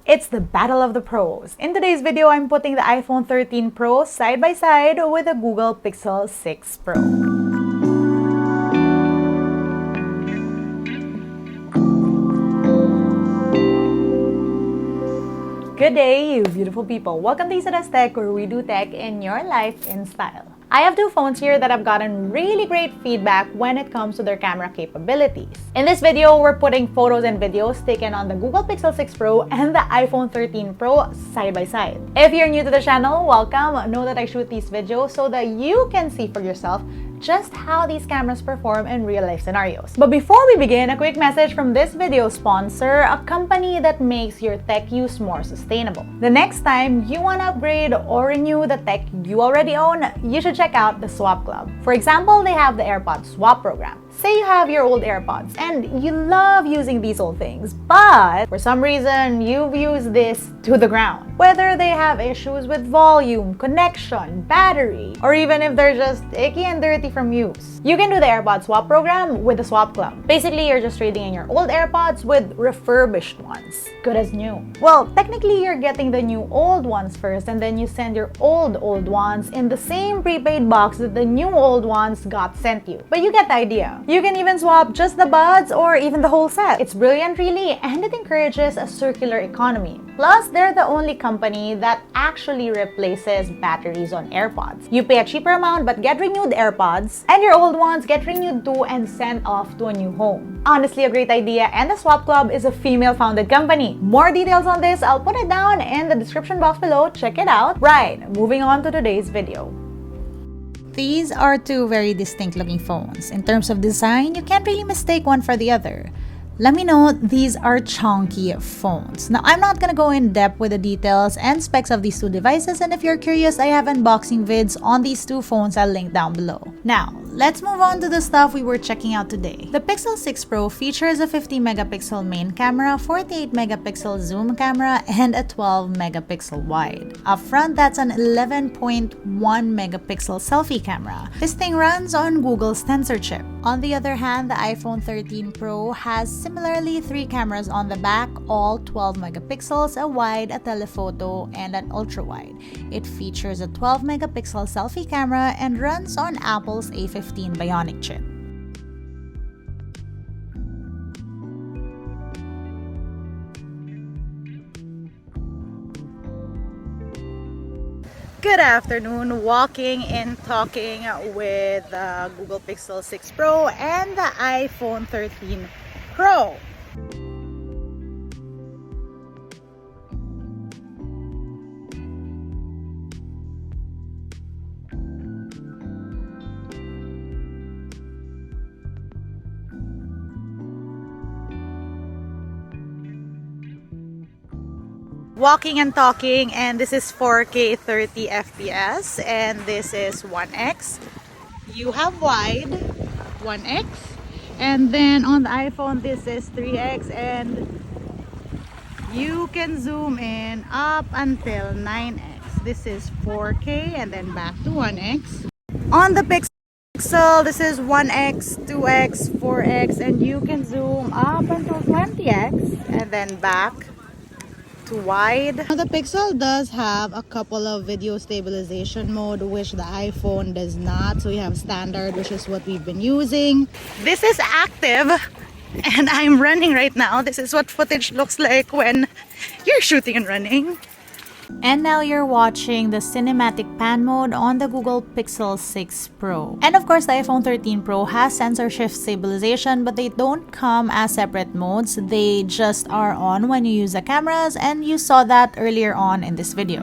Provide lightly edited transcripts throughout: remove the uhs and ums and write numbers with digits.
It's the battle of the pros. In today's video, I'm putting the iPhone 13 Pro side by side with the Google Pixel 6 Pro. Good day, you beautiful people. Welcome to LAZADA's Tech, where we do tech in your life in style. I have two phones here that have gotten really great feedback when it comes to their camera capabilities. In this video, we're putting photos and videos taken on the Google Pixel 6 Pro and the iPhone 13 Pro side by side. If you're new to the channel, welcome. Know that I shoot these videos so that you can see for yourself just how these cameras perform in real-life scenarios. But before we begin, a quick message from this video sponsor, a company that makes your tech use more sustainable. The next time you want to upgrade or renew the tech you already own, you should check out the Swap Club. For example, they have the AirPods Swap program. Say you have your old AirPods and you love using these old things, but for some reason you've used this to the ground. Whether they have issues with volume, connection, battery, or even if they're just icky and dirty from use, you can do the AirPods Swap program with the Swap Club. Basically, you're just trading in your old AirPods with refurbished ones. Good as new. Well, technically you're getting the new old ones first, and then you send your old ones in the same prepaid box that the new old ones got sent you. But you get the idea. You can even swap just the buds or even the whole set. It's brilliant really, and it encourages a circular economy. Plus, they're the only company that actually replaces batteries on AirPods. You pay a cheaper amount but get renewed AirPods, and your old ones get renewed too and sent off to a new home. Honestly, a great idea, and the Swap Club is a female-founded company. More details on this, I'll put it down in the description box below. Check it out. Right, moving on to today's video. These are two very distinct looking phones. In terms of design, you can't really mistake one for the other. Let me know, these are chunky phones. Now, I'm not gonna go in depth with the details and specs of these two devices, and if you're curious, I have unboxing vids on these two phones I'll link down below. Now, let's move on to the stuff we were checking out today. The Pixel 6 Pro features a 50 megapixel main camera, 48 megapixel zoom camera, and a 12 megapixel wide. Up front, that's an 11.1 megapixel selfie camera. This thing runs on Google's Tensor chip. On the other hand, the iPhone 13 Pro has similarly 3 cameras on the back, all 12 megapixels, a wide, a telephoto, and an ultra-wide. It features a 12 megapixel selfie camera and runs on Apple's A15 Bionic chip. Good afternoon, walking and talking with the Google Pixel 6 Pro and the iPhone 13 Pro. Walking and talking, and this is 4K 30 FPS, and this is 1x. You have wide 1x, and then on the iPhone this is 3x, and you can zoom in up until 9x. This is 4K and then back to 1x. On the Pixel, this is 1x, 2x, 4x, and you can zoom up until 20x and then back to wide. Now, the Pixel does have a couple of video stabilization mode, which the iPhone does not. So you have standard, which is what we've been using. This is active, and I'm running right now. This is what footage looks like when you're shooting and running. And now you're watching the cinematic pan mode on the Google Pixel 6 Pro. And of course, the iPhone 13 Pro has sensor shift stabilization, but they don't come as separate modes. They just are on when you use the cameras, and you saw that earlier on in this video.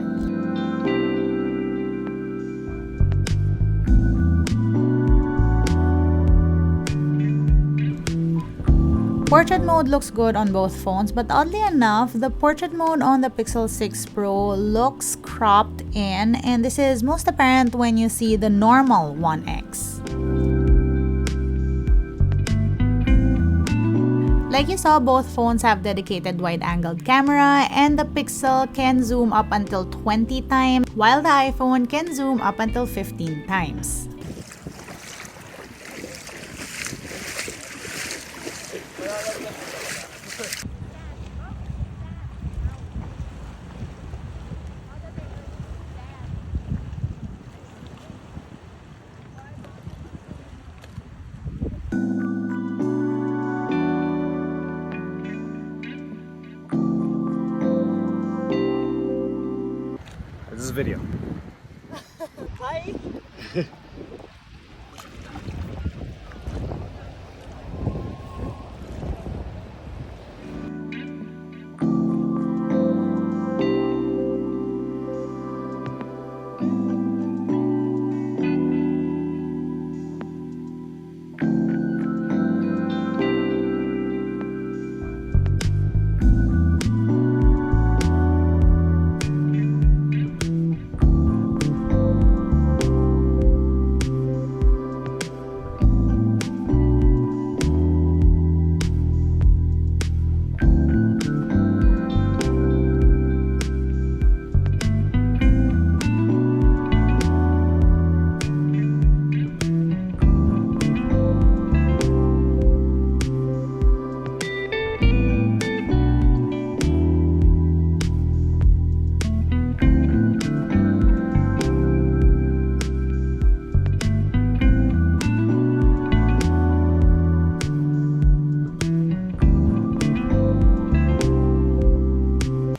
Portrait mode looks good on both phones, but oddly enough, the portrait mode on the Pixel 6 Pro looks cropped in, and this is most apparent when you see the normal 1x. Like you saw, both phones have dedicated wide-angled camera, and the Pixel can zoom up until 20 times, while the iPhone can zoom up until 15 times. This is video. Hi.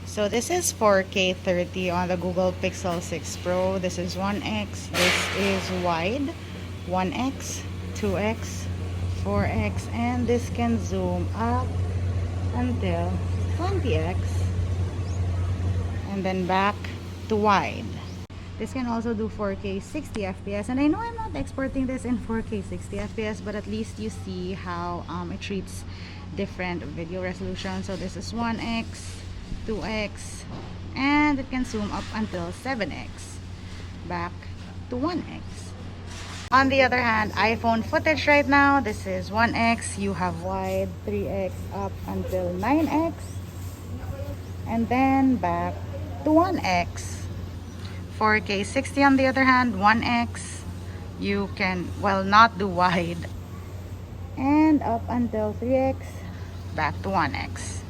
So this is 4K 30 on the Google Pixel 6 Pro. This is 1x. This is wide. 1x, 2x, 4x, and this can zoom up until 20x and then back to wide. This can also do 4K 60 FPS, and I know I'm not exporting this in 4K 60 FPS, but at least you see how it treats different video resolution. So this is 1x, 2x, and it can zoom up until 7x, back to 1x. On the other hand, iPhone footage right now, this is 1x, you have wide, 3x up until 9x, and then back to 1x. 4K 60 on the other hand, 1x, you can, well, not do wide, and up until 3x, back to 1x.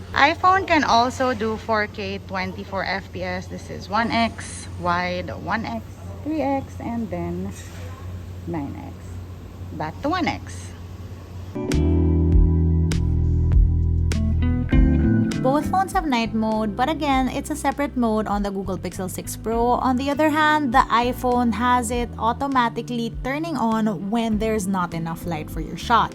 iPhone can also do 4K 24 FPS. This is 1x, wide, 1x, 3x, and then 9x, back to 1x. Both phones have night mode, but again, it's a separate mode on the Google Pixel 6 Pro. On the other hand, the iPhone has it automatically turning on when there's not enough light for your shot.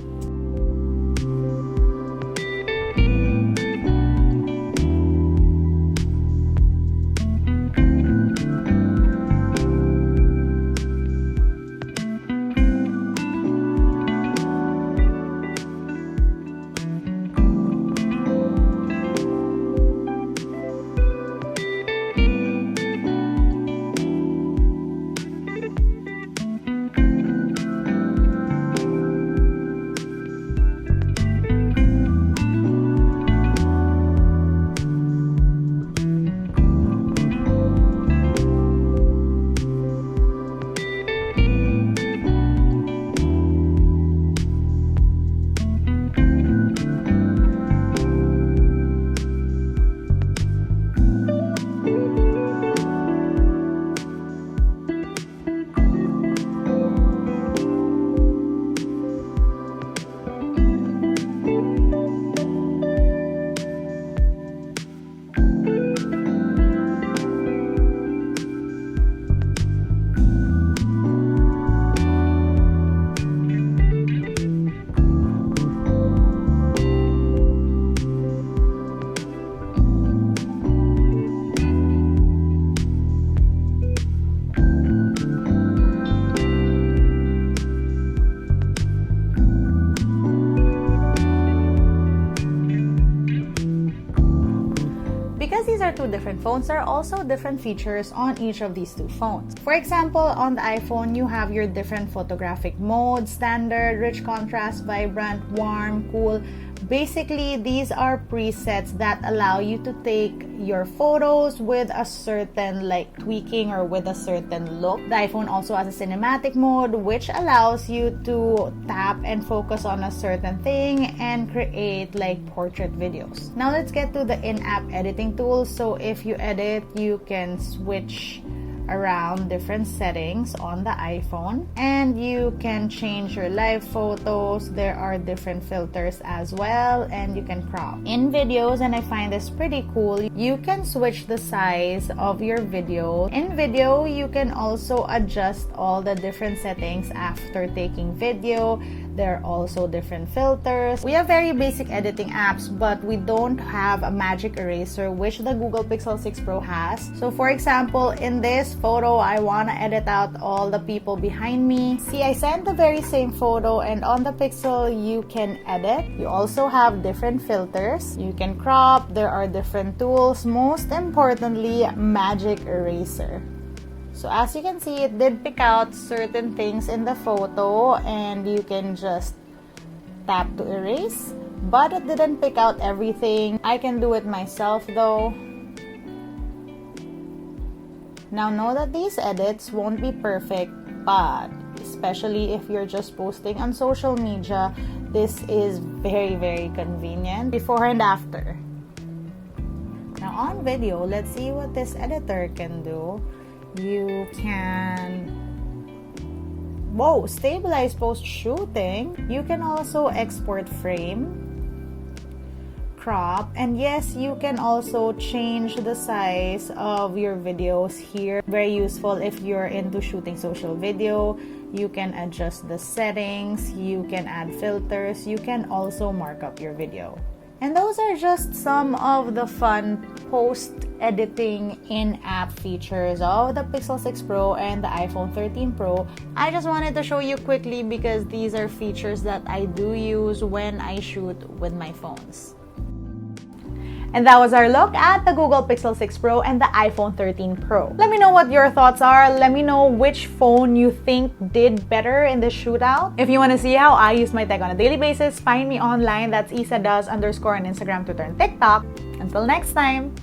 Because these are two different phones, there are also different features on each of these two phones. For example, on the iPhone, you have your different photographic modes: standard, rich contrast, vibrant, warm, cool. Basically, these are presets that allow you to take your photos with a certain tweaking or with a certain look. The iPhone also has a cinematic mode, which allows you to tap and focus on a certain thing and create portrait videos. Now let's get to the in-app editing tools. So if you edit, you can switch around different settings on the iPhone, and you can change your live photos. There are different filters as well, and you can crop. In videos, and I find this pretty cool, you can switch the size of your video. In video, you can also adjust all the different settings after taking video. There are also different filters. We have very basic editing apps, but we don't have a magic eraser, which the Google Pixel 6 Pro has. So for example, in this photo, I want to edit out all the people behind me. See, I sent the very same photo, and on the Pixel, you can edit. You also have different filters. You can crop. There are different tools. Most importantly, magic eraser. So as you can see, it did pick out certain things in the photo, and you can just tap to erase, but it didn't pick out everything. I can do it myself though. Now know that these edits won't be perfect, but especially if you're just posting on social media, this is very, very convenient. Before and after. Now on video, let's see what this editor can do. You can stabilize post shooting. You can also export frame, crop, and yes, you can also change the size of your videos here. Very useful if you're into shooting social video. You can adjust the settings, you can add filters, you can also mark up your video. And those are just some of the fun post-editing in-app features of the Pixel 6 Pro and the iPhone 13 Pro. I just wanted to show you quickly because these are features that I do use when I shoot with my phones. And that was our look at the Google Pixel 6 Pro and the iPhone 13 Pro. Let me know what your thoughts are. Let me know which phone you think did better in this shootout. If you want to see how I use my tech on a daily basis, find me online. That's LAZADA_ on Instagram, Twitter, and TikTok. Until next time.